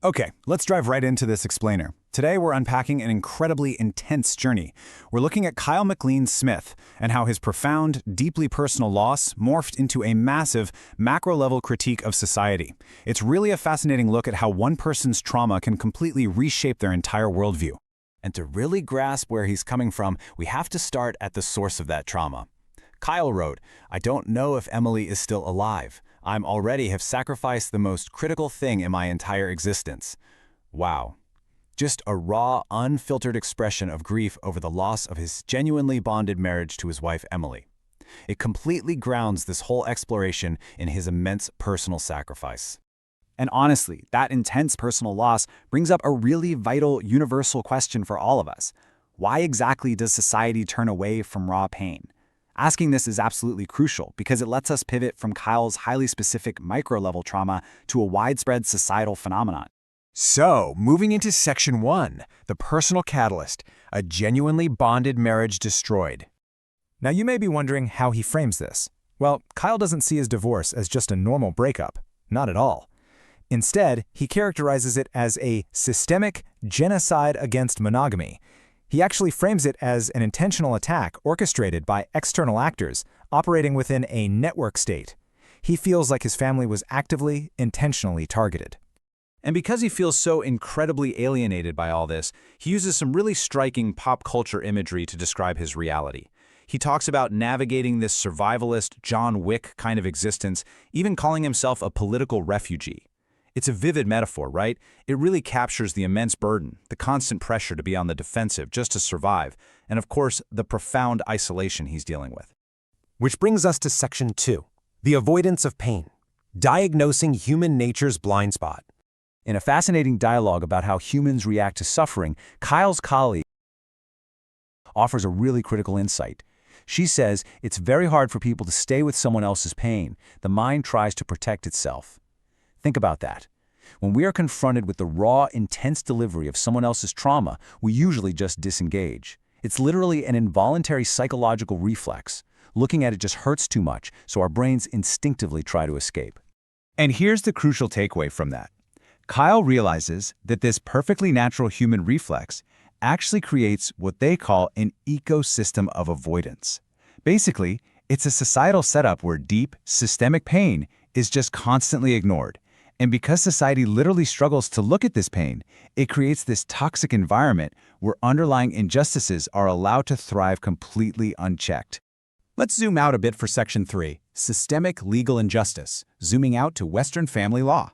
Okay, let's dive right into this explainer. Today we're unpacking an incredibly intense journey. We're looking at Kyle McLean Smith and how his profound, deeply personal loss morphed into a massive, macro-level critique of society. It's really a fascinating look at how one person's trauma can completely reshape their entire worldview. And to really grasp where he's coming from, we have to start at the source of that trauma. Kyle wrote, "I don't know if Emily is still alive. I'm already have sacrificed the most critical thing in my entire existence." Wow. Just a raw, unfiltered expression of grief over the loss of his genuinely bonded marriage to his wife, Emily. It completely grounds this whole exploration in his immense personal sacrifice. And honestly, that intense personal loss brings up a really vital, universal question for all of us. Why exactly does society turn away from raw pain? Asking this is absolutely crucial because it lets us pivot from Kyle's highly specific micro-level trauma to a widespread societal phenomenon. So, moving into Section 1, the personal catalyst, a genuinely bonded marriage destroyed. Now you may be wondering how he frames this. Well, Kyle doesn't see his divorce as just a normal breakup. Not at all. Instead, he characterizes it as a systemic genocide against monogamy. He actually frames it as an intentional attack orchestrated by external actors operating within a network state. He feels like his family was actively, intentionally targeted. And because he feels so incredibly alienated by all this, he uses some really striking pop culture imagery to describe his reality. He talks about navigating this survivalist, John Wick kind of existence, even calling himself a political refugee. It's a vivid metaphor, right? It really captures the immense burden, the constant pressure to be on the defensive just to survive, and of course, the profound isolation he's dealing with. Which brings us to Section 2, the avoidance of pain, diagnosing human nature's blind spot. In a fascinating dialogue about how humans react to suffering, Kyle's colleague offers a really critical insight. She says it's very hard for people to stay with someone else's pain. The mind tries to protect itself. Think about that. When we are confronted with the raw, intense delivery of someone else's trauma, we usually just disengage. It's literally an involuntary psychological reflex. Looking at it just hurts too much, so our brains instinctively try to escape. And here's the crucial takeaway from that. Kyle realizes that this perfectly natural human reflex actually creates what they call an ecosystem of avoidance. Basically, it's a societal setup where deep, systemic pain is just constantly ignored. And because society literally struggles to look at this pain, it creates this toxic environment where underlying injustices are allowed to thrive completely unchecked. Let's zoom out a bit for Section 3, systemic legal injustice, zooming out to Western family law.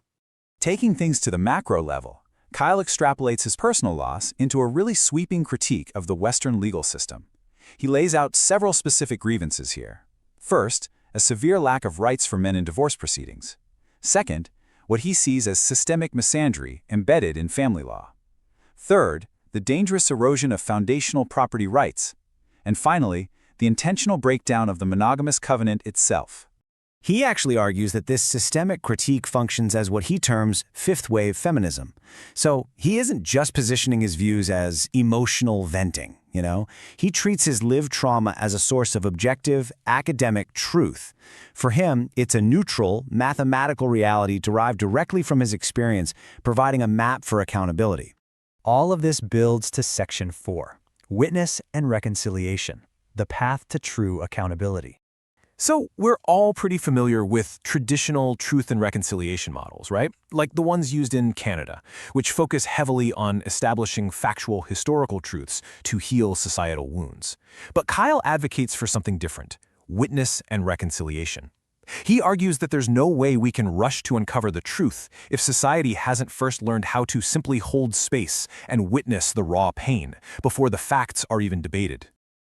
Taking things to the macro level, Kyle extrapolates his personal loss into a really sweeping critique of the Western legal system. He lays out several specific grievances here. First, a severe lack of rights for men in divorce proceedings. Second, what he sees as systemic misandry embedded in family law. Third, the dangerous erosion of foundational property rights. And finally, the intentional breakdown of the monogamous covenant itself. He actually argues that this systemic critique functions as what he terms fifth-wave feminism. So he isn't just positioning his views as emotional venting, He treats his lived trauma as a source of objective, academic truth. For him, it's a neutral, mathematical reality derived directly from his experience, providing a map for accountability. All of this builds to Section 4, witness and reconciliation, the path to true accountability. So we're all pretty familiar with traditional truth and reconciliation models, right? Like the ones used in Canada, which focus heavily on establishing factual historical truths to heal societal wounds. But Kyle advocates for something different, witness and reconciliation. He argues that there's no way we can rush to uncover the truth if society hasn't first learned how to simply hold space and witness the raw pain before the facts are even debated.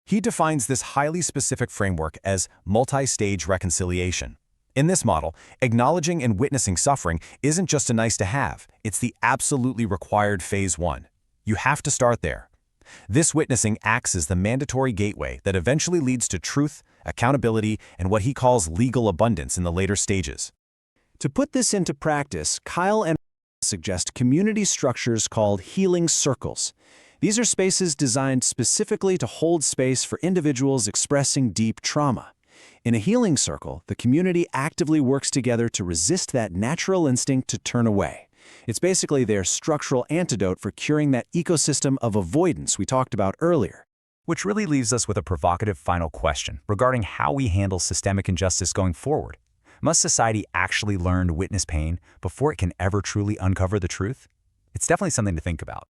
He defines this highly specific framework as multi-stage reconciliation. In this model, acknowledging and witnessing suffering isn't just a nice-to-have, it's the absolutely required phase 1. You have to start there. This witnessing acts as the mandatory gateway that eventually leads to truth, accountability, and what he calls legal abundance in the later stages. To put this into practice, Kyle and suggest community structures called healing circles. These are spaces designed specifically to hold space for individuals expressing deep trauma. In a healing circle, the community actively works together to resist that natural instinct to turn away. It's basically their structural antidote for curing that ecosystem of avoidance we talked about earlier. Which really leaves us with a provocative final question regarding how we handle systemic injustice going forward. Must society actually learn to witness pain before it can ever truly uncover the truth? It's definitely something to think about.